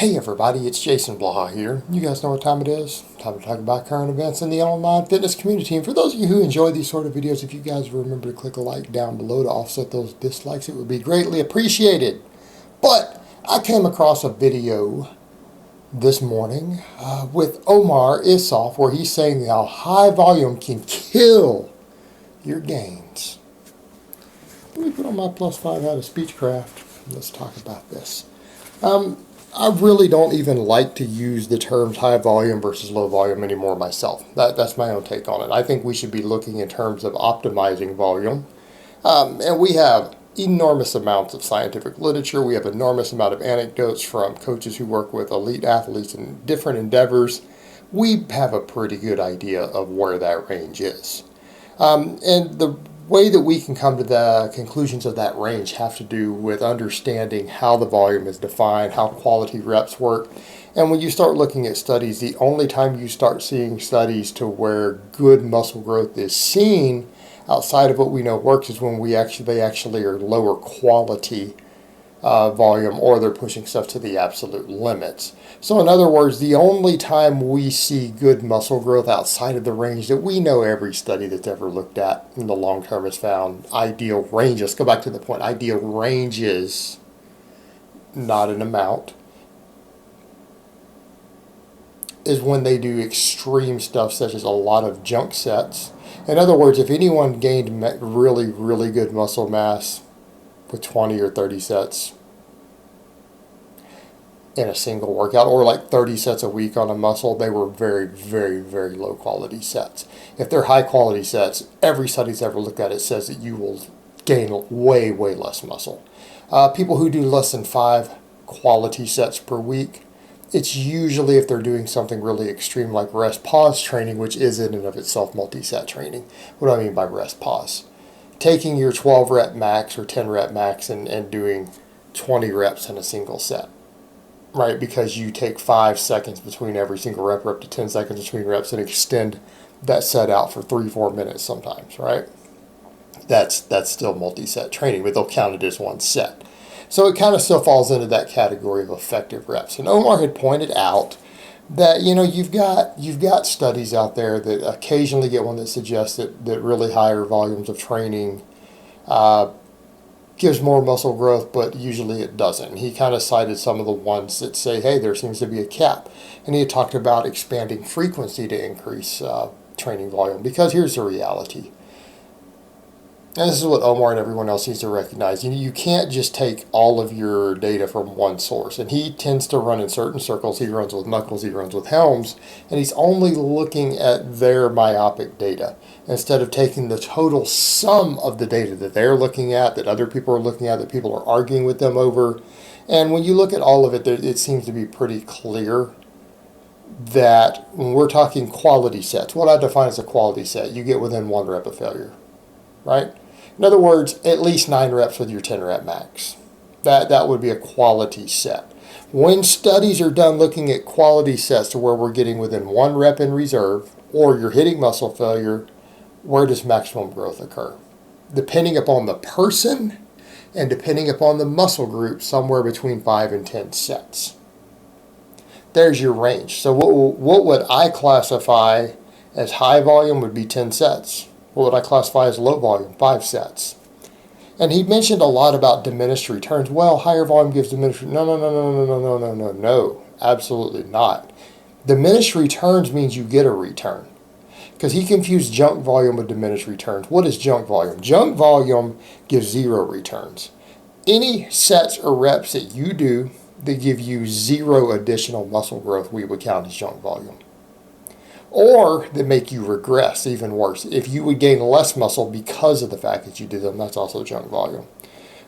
Hey everybody, it's Jason Blaha here. You guys know what time it is? Time to talk about current events in the online fitness community. And for those of you who enjoy these sort of videos, if you guys remember to click a like down below to offset those dislikes, it would be greatly appreciated. But I came across a video this morning with OmarIsuf where he's saying how high volume can kill your gains. Let me put on my +5 out of speechcraft. Let's talk about this. I really don't even like to use the terms high volume versus low volume anymore myself. That's my own take on it. I think we should be looking in terms of optimizing volume. And we have enormous amounts of scientific literature. We have enormous amount of anecdotes from coaches who work with elite athletes in different endeavors. We have a pretty good idea of where that range is. And the way that we can come to the conclusions of that range have to do with understanding how the volume is defined, how quality reps work. And when you start looking at studies, the only time you start seeing studies to where good muscle growth is seen outside of what we know works is when they actually are lower quality volume, or they're pushing stuff to the absolute limits. So in other words, the only time we see good muscle growth outside of the range that we know every study that's ever looked at in the long term has found ideal ranges. Go back to the point, ideal ranges, not an amount, is when they do extreme stuff such as a lot of junk sets. In other words, if anyone gained really, really good muscle mass with 20 or 30 sets in a single workout, or like 30 sets a week on a muscle, they were very, very, very low quality sets. If they're high quality sets, every study's ever looked at it says that you will gain way, way less muscle. People who do less than 5 quality sets per week, it's usually if they're doing something really extreme like rest pause training, which is in and of itself multi-set training. What do I mean by rest pause? Taking your 12 rep max or 10 rep max and doing 20 reps in a single set, right? Because you take 5 seconds between every single rep, or up to 10 seconds between reps, and extend that set out for 3-4 minutes sometimes, right? That's still multi-set training, but they'll count it as one set. So it kind of still falls into that category of effective reps. And Omar had pointed out that, you know, you've got studies out there that occasionally get one that suggests that really higher volumes of training gives more muscle growth, but usually it doesn't. He kind of cited some of the ones that say, hey, there seems to be a cap. And he had talked about expanding frequency to increase training volume, because here's the reality. And this is what Omar and everyone else needs to recognize. You can't just take all of your data from one source. And he tends to run in certain circles. He runs with Knuckles, he runs with Helms, and he's only looking at their myopic data instead of taking the total sum of the data that they're looking at, that other people are looking at, that people are arguing with them over. And when you look at all of it, it seems to be pretty clear that when we're talking quality sets, what I define as a quality set, you get within 1 rep of failure, right? In other words, at least 9 reps with your 10 rep max. That would be a quality set. When studies are done looking at quality sets to where we're getting within 1 rep in reserve, or you're hitting muscle failure, where does maximum growth occur? Depending upon the person and depending upon the muscle group, somewhere between 5 and 10 sets. There's your range. So what would I classify as high volume would be 10 sets. What would I classify as low volume? 5 sets. And he mentioned a lot about diminished returns. Well, higher volume gives diminished returns. No, absolutely not. Diminished returns means you get a return. Because he confused junk volume with diminished returns. What is junk volume? Junk volume gives 0 returns. Any sets or reps that you do that give you 0 additional muscle growth, we would count as junk volume. Or that make you regress, even worse. If you would gain less muscle because of the fact that you did them, that's also junk volume.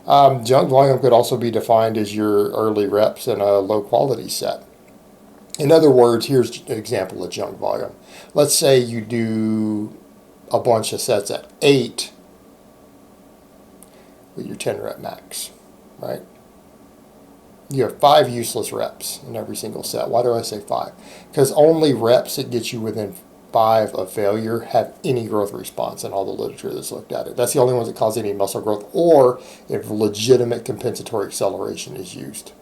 Junk volume could also be defined as your early reps in a low quality set. In other words, here's an example of junk volume. Let's say you do a bunch of sets at 8 with your 10 rep max, right? You have 5 useless reps in every single set. Why do I say 5? Because only reps that get you within 5 of failure have any growth response in all the literature that's looked at it. That's the only ones that cause any muscle growth, or if legitimate compensatory acceleration is used.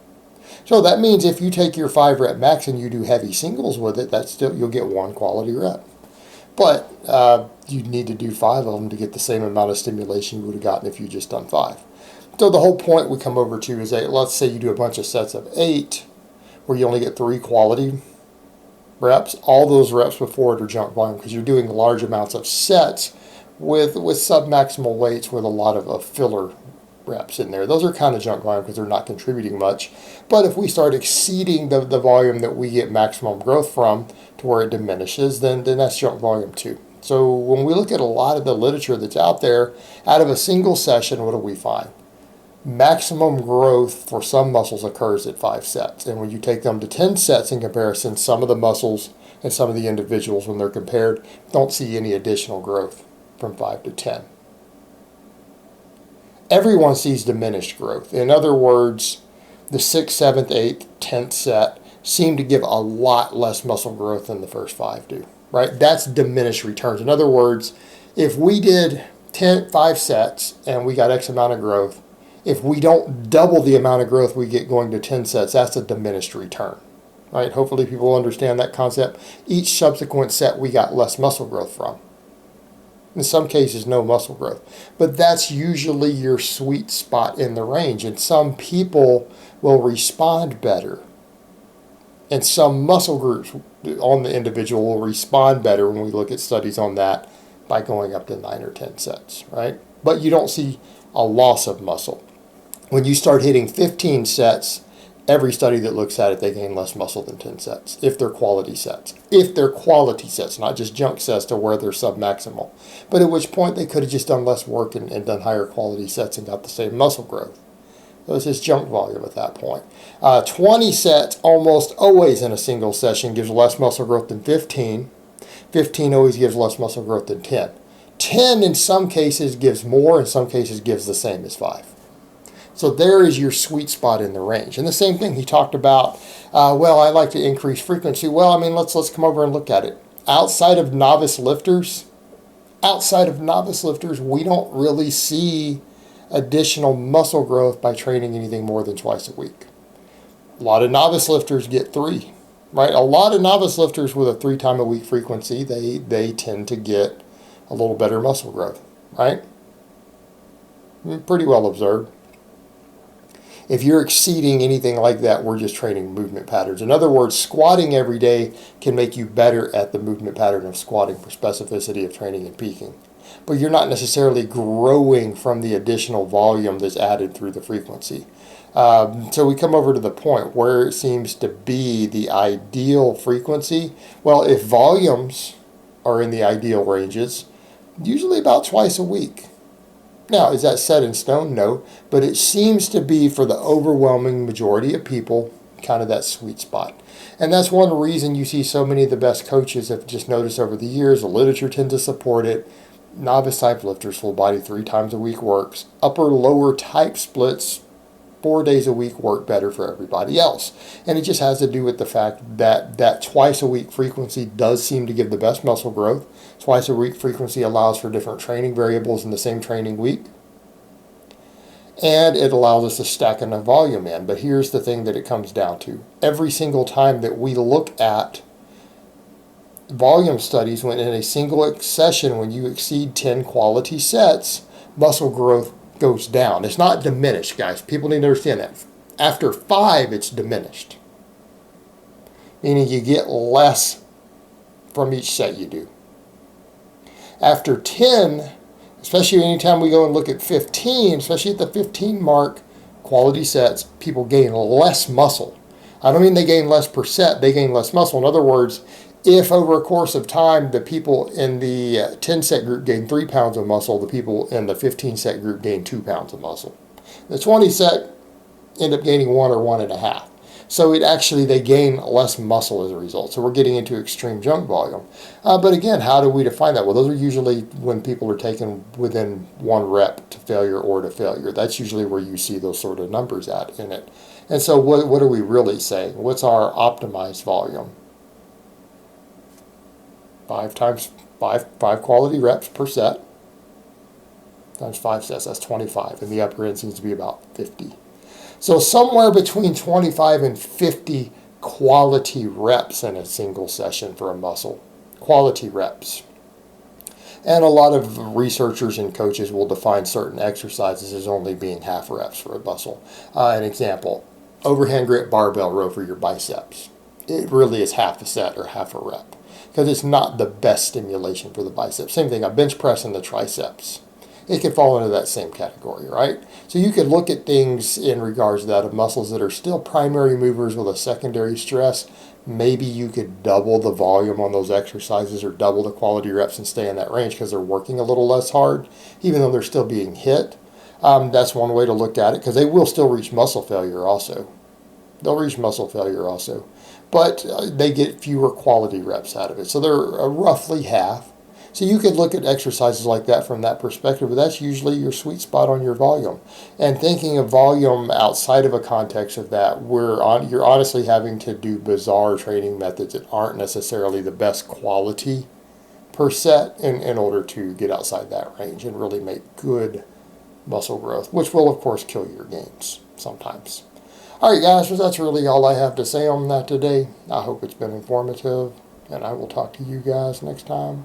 So that means if you take your 5 rep max and you do heavy singles with it, that's still, you'll get 1 quality rep. But you need to do 5 of them to get the same amount of stimulation you would have gotten if you just done 5. So the whole point we come over to is that, let's say you do a bunch of sets of 8 where you only get 3 quality reps. All those reps before it are junk volume because you're doing large amounts of sets with submaximal weights with a lot of filler reps in there. Those are kind of junk volume because they're not contributing much. But if we start exceeding the volume that we get maximum growth from to where it diminishes, then that's junk volume too. So when we look at a lot of the literature that's out there, out of a single session, what do we find? Maximum growth for some muscles occurs at 5 sets. And when you take them to 10 sets in comparison, some of the muscles and some of the individuals, when they're compared, don't see any additional growth from 5 to 10. Everyone sees diminished growth. In other words, the 6th, 7th, 8th, 10th set seem to give a lot less muscle growth than the first 5 do, right? That's diminished returns. In other words, if we did 5 sets and we got X amount of growth, if we don't double the amount of growth we get going to 10 sets, that's a diminished return, right? Hopefully people understand that concept. Each subsequent set we got less muscle growth from. In some cases, no muscle growth. But that's usually your sweet spot in the range. And some people will respond better. And some muscle groups on the individual will respond better when we look at studies on that by going up to 9 or 10 sets, right? But you don't see a loss of muscle. When you start hitting 15 sets, every study that looks at it, they gain less muscle than 10 sets, if they're quality sets. If they're quality sets, not just junk sets to where they're submaximal. But at which point they could have just done less work and done higher quality sets and got the same muscle growth. So it's just junk volume at that point. 20 sets almost always in a single session gives less muscle growth than 15. 15 always gives less muscle growth than 10. 10 in some cases gives more, in some cases gives the same as 5. So there is your sweet spot in the range. And the same thing he talked about, well, I like to increase frequency. Well, I mean, let's come over and look at it. Outside of novice lifters, we don't really see additional muscle growth by training anything more than twice a week. A lot of novice lifters get 3, right? A lot of novice lifters with a 3-time-a-week frequency, they tend to get a little better muscle growth, right? Pretty well observed. If you're exceeding anything like that, we're just training movement patterns. In other words, squatting every day can make you better at the movement pattern of squatting for specificity of training and peaking. But you're not necessarily growing from the additional volume that's added through the frequency. So we come over to the point where it seems to be the ideal frequency. Well, if volumes are in the ideal ranges, usually about twice a week. Now, is that set in stone? No, but it seems to be for the overwhelming majority of people kind of that sweet spot. And that's one reason you see so many of the best coaches have just noticed over the years, the literature tends to support it. Novice type lifters, full body 3 times a week works. Upper lower type splits 4 days a week work better for everybody else. And it just has to do with the fact that that twice a week frequency does seem to give the best muscle growth. Twice a week frequency allows for different training variables in the same training week. And it allows us to stack enough volume in. But here's the thing that it comes down to. Every single time that we look at volume studies, when in a single session, when you exceed 10 quality sets, muscle growth goes down. It's not diminished, guys. People need to understand that. After 5, it's diminished. Meaning you get less from each set you do. After 10, especially anytime we go and look at 15, especially at the 15 mark, quality sets, people gain less muscle. I don't mean they gain less per set, they gain less muscle. In other words, if over a course of time the people in the 10 set group gain 3 pounds of muscle, the people in the 15 set group gain 2 pounds of muscle. The 20 set end up gaining 1 or 1.5. So they gain less muscle as a result. So we're getting into extreme junk volume. But again, how do we define that? Well, those are usually when people are taken within 1 rep to failure or to failure. That's usually where you see those sort of numbers at in it. And so what are we really saying? What's our optimized volume? 5 times 5 quality reps per set times 5 sets, that's 25. And the upper end seems to be about 50. So somewhere between 25 and 50 quality reps in a single session for a muscle. Quality reps. And a lot of researchers and coaches will define certain exercises as only being half reps for a muscle. An example, overhand grip barbell row for your biceps. It really is half a set or half a rep because it's not the best stimulation for the biceps. Same thing, a bench press in the triceps. It could fall into that same category, right? So you could look at things in regards to that of muscles that are still primary movers with a secondary stress. Maybe you could double the volume on those exercises or double the quality reps and stay in that range because they're working a little less hard, even though they're still being hit. That's one way to look at it because they will still reach muscle failure also. They'll reach muscle failure also. But they get fewer quality reps out of it. So they're roughly half. So you could look at exercises like that from that perspective, but that's usually your sweet spot on your volume. And thinking of volume outside of a context of that, you're honestly having to do bizarre training methods that aren't necessarily the best quality per set in order to get outside that range and really make good muscle growth, which will, of course, kill your gains sometimes. All right, guys, so that's really all I have to say on that today. I hope it's been informative, and I will talk to you guys next time.